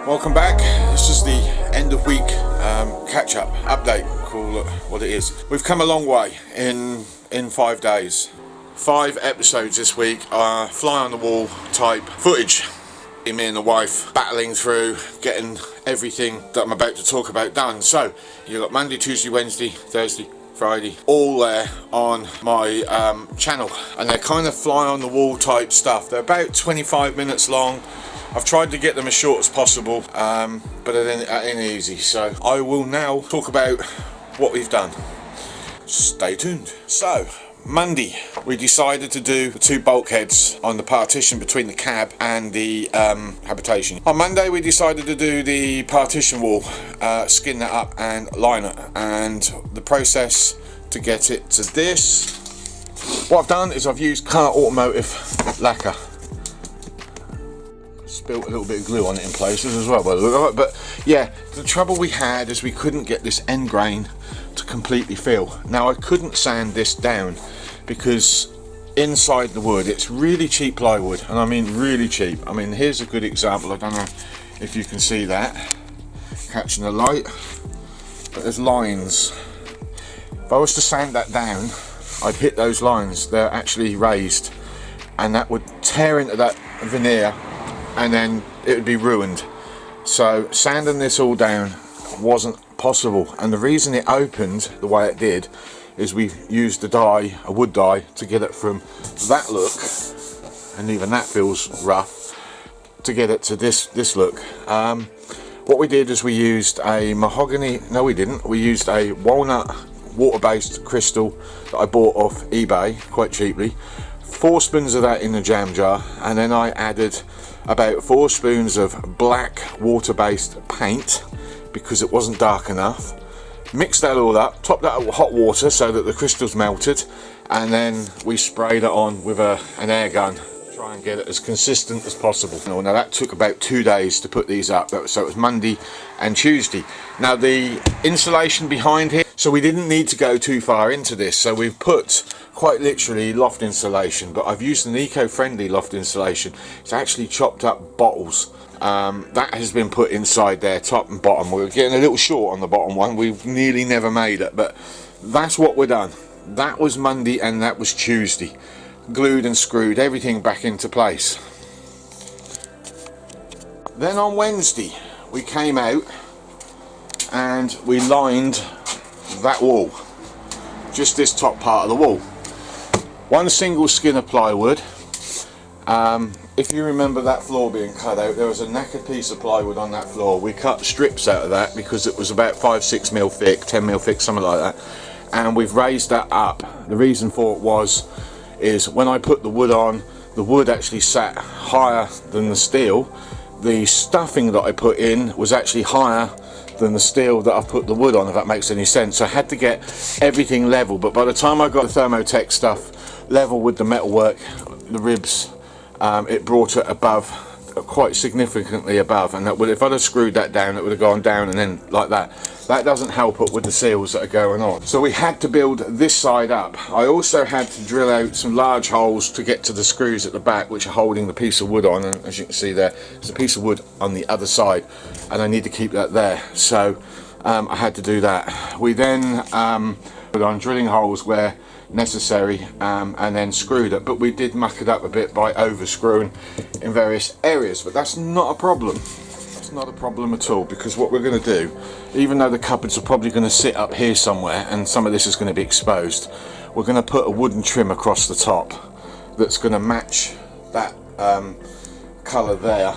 Welcome back. This is the end of week catch-up update, call it what it is. We've come a long way in 5 days. 5 episodes this week are fly on the wall type footage. Me and the wife battling through getting everything that I'm about to talk about done. So you've got Monday, Tuesday, Wednesday, Thursday, Friday, all there on my channel, and they're kind of fly on the wall type stuff. They're about 25 minutes long. I've tried to get them as short as possible, but it ain't easy. So I will now talk about what we've done. Stay tuned. So Monday, we decided to do the 2 bulkheads on the partition between the cab and the habitation. On Monday, we decided to do the partition wall, skin that up and line it. And the process to get it to this, what I've done is I've used Car Automotive lacquer. Spilt a little bit of glue on it in places as well, but yeah, the trouble we had is we couldn't get this end grain to completely fill. Now I couldn't sand this down because inside the wood it's really cheap plywood, and I mean really cheap. I mean, here's a good example. I don't know if you can see that catching the light, but there's lines. If I was to sand that down, I'd hit those lines. They're actually raised, and that would tear into that veneer and then it would be ruined. So sanding this all down wasn't possible, and the reason it opened the way it did is we used a dye, a wood dye, to get it from that look, and even that feels rough, to get it to this look. What we did is we used a mahogany, no we didn't, we used a walnut water-based crystal that I bought off eBay quite cheaply. 4 spoons of that in the jam jar, and then I added about 4 spoons of black water-based paint because it wasn't dark enough. Mixed that all up, topped that up with hot water so that the crystals melted, and then we sprayed it on with an air gun. Try and get it as consistent as possible. Now that took about 2 days to put these up, so it was Monday and Tuesday. Now the insulation behind here, so we didn't need to go too far into this, so we've put quite literally loft insulation, but I've used an eco-friendly loft insulation. It's actually chopped up bottles. That has been put inside there, top and bottom. We're getting a little short on the bottom one. We've nearly never made it, but that's what we're done. That was Monday and that was Tuesday. Glued and screwed everything back into place. Then on Wednesday we came out and we lined that wall, just this top part of the wall. 1 single skin of plywood. If you remember that floor being cut out, there was a knackered piece of plywood on that floor. We cut strips out of that because it was about 5-6 mil thick, 10 mil thick, something like that, and we've raised that up. The reason for it is when I put the wood on, the wood actually sat higher than the steel. The stuffing that I put in was actually higher than the steel that I've put the wood on, if that makes any sense. So I had to get everything level, but by the time I got the Thermotech stuff level with the metalwork, the ribs, it brought it above, quite significantly above, and that would, if I'd have screwed that down, it would have gone down and then like that. That doesn't help it with the seals that are going on. So we had to build this side up. I also had to drill out some large holes to get to the screws at the back, which are holding the piece of wood on, and as you can see there's a piece of wood on the other side, and I need to keep that there. So I had to do that. We then put on drilling holes where necessary, and then screwed it, but we did muck it up a bit by over screwing in various areas, but that's not a problem. It's not a problem at all, because what we're going to do, even though the cupboards are probably going to sit up here somewhere and some of this is going to be exposed, we're going to put a wooden trim across the top that's going to match that colour there,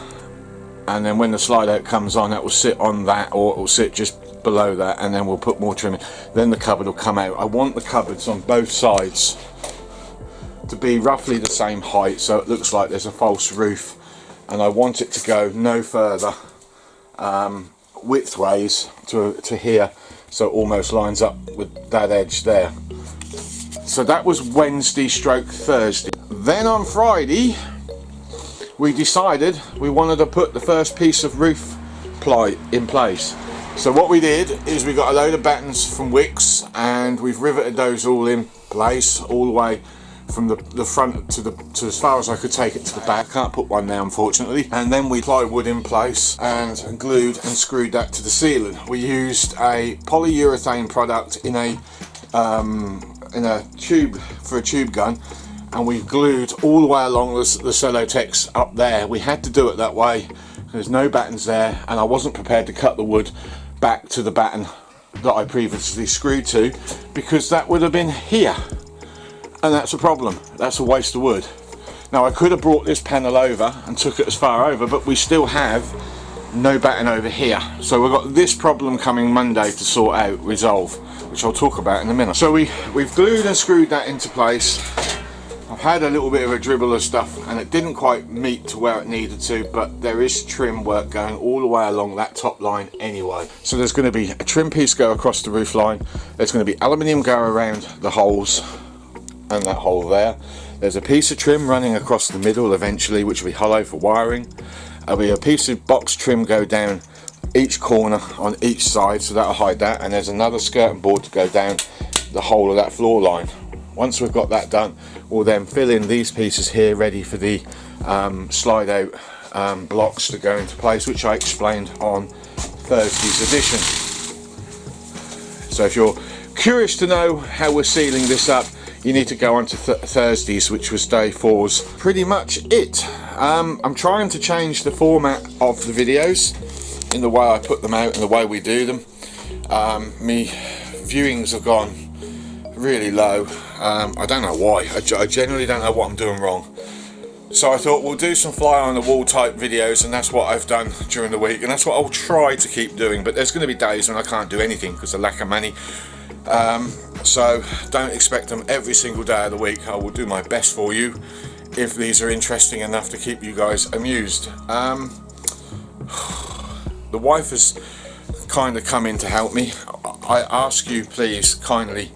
and then when the slide out comes on, that will sit on that, or it will sit just below that, and then we'll put more trim in. Then the cupboard will come out. I want the cupboards on both sides to be roughly the same height, so it looks like there's a false roof, and I want it to go no further widthways to here, so it almost lines up with that edge there. So that was Wednesday stroke Thursday. Then on Friday we decided we wanted to put the first piece of roof ply in place. So what we did is we got a load of battens from Wicks, and we've riveted those all in place all the way from the front to as far as I could take it to the back. Can't put one there unfortunately. And then we applied wood in place and glued and screwed that to the ceiling. We used a polyurethane product in a tube for a tube gun, and we glued all the way along the Celotex up there. We had to do it that way. There's no battens there, and I wasn't prepared to cut the wood back to the batten that I previously screwed to, because that would have been here, and that's a problem. That's a waste of wood. Now I could have brought this panel over and took it as far over, but we still have no batten over here, so we've got this problem coming Monday to sort out, resolve, which I'll talk about in a minute. So we've glued and screwed that into place. I've had a little bit of a dribble of stuff and it didn't quite meet to where it needed to, but there is trim work going all the way along that top line anyway. So there's going to be a trim piece go across the roof line, there's going to be aluminium go around the holes and that hole there. There's a piece of trim running across the middle eventually, which will be hollow for wiring. There'll be a piece of box trim go down each corner on each side, so that'll hide that, and there's another skirting board to go down the whole of that floor line. Once we've got that done, we'll then fill in these pieces here ready for the slide out blocks to go into place, which I explained on Thursday's edition. So if you're curious to know how we're sealing this up, you need to go on to Thursday's, which was day 4's pretty much it. I'm trying to change the format of the videos in the way I put them out and the way we do them. Me viewings have gone really low. I don't know why. I generally don't know what I'm doing wrong. So I thought we'll do some fly on the wall type videos, and that's what I've done during the week, and that's what I'll try to keep doing. But there's going to be days when I can't do anything because of lack of money. So don't expect them every single day of the week. I will do my best for you if these are interesting enough to keep you guys amused. The wife has kind of come in to help me. I ask you please kindly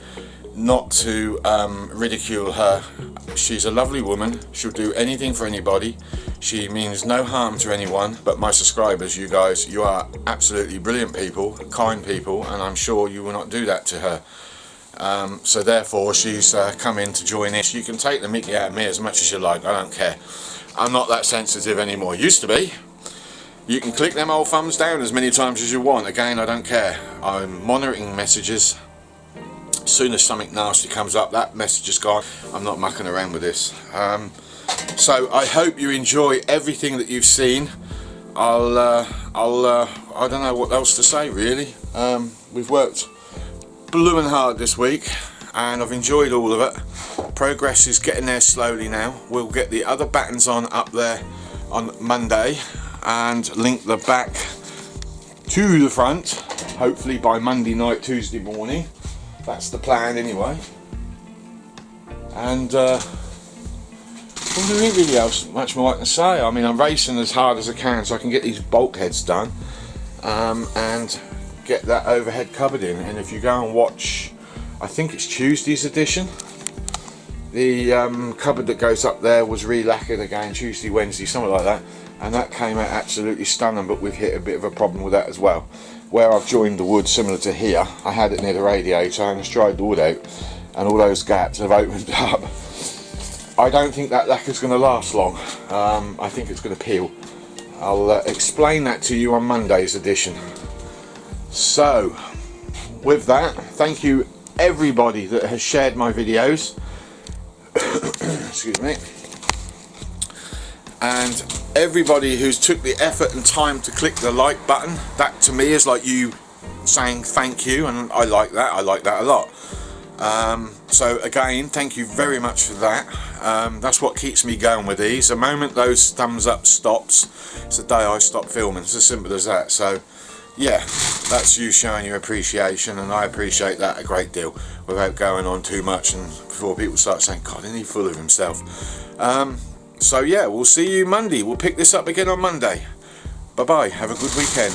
not to ridicule her. She's a lovely woman. She'll do anything for anybody. She means no harm to anyone, but my subscribers, you guys, you are absolutely brilliant people, kind people, and I'm sure you will not do that to her. So therefore she's come in to join in. You can take the mickey out of me as much as you like, I don't care. I'm not that sensitive anymore. Used to be. You can click them old thumbs down as many times as you want. Again, I don't care. I'm monitoring messages. As soon as something nasty comes up, that message is gone. I'm not mucking around with this. So I hope you enjoy everything that you've seen. I don't know what else to say really. We've worked blooming hard this week and I've enjoyed all of it. Progress is getting there slowly now. We'll get the other battens on up there on Monday and link the back to the front, hopefully by Monday night, Tuesday morning. That's the plan anyway. And there isn't really else much more I can say. I mean, I'm racing as hard as I can so I can get these bulkheads done and get that overhead cupboard in. And if you go and watch, I think it's Tuesday's edition, the cupboard that goes up there was re-lacquered again Tuesday, Wednesday, something like that, and that came out absolutely stunning. But we've hit a bit of a problem with that as well. Where I've joined the wood similar to here, I had it near the radiator and I dried the wood out and all those gaps have opened up. I don't think that lacquer's going to last long. I think it's going to peel. I'll explain that to you on Monday's edition. So with that, thank you everybody that has shared my videos. Excuse me. And everybody who's took the effort and time to click the like button. That to me is like you saying thank you, and I like that. I like that a lot. So again, thank you very much for that. That's what keeps me going with these. The moment those thumbs up stops, it's the day I stop filming. It's as simple as that. So yeah, that's you showing your appreciation, and I appreciate that a great deal without going on too much and before people start saying, God, isn't he full of himself? So yeah, we'll see you Monday. We'll pick this up again on Monday. Bye bye, have a good weekend.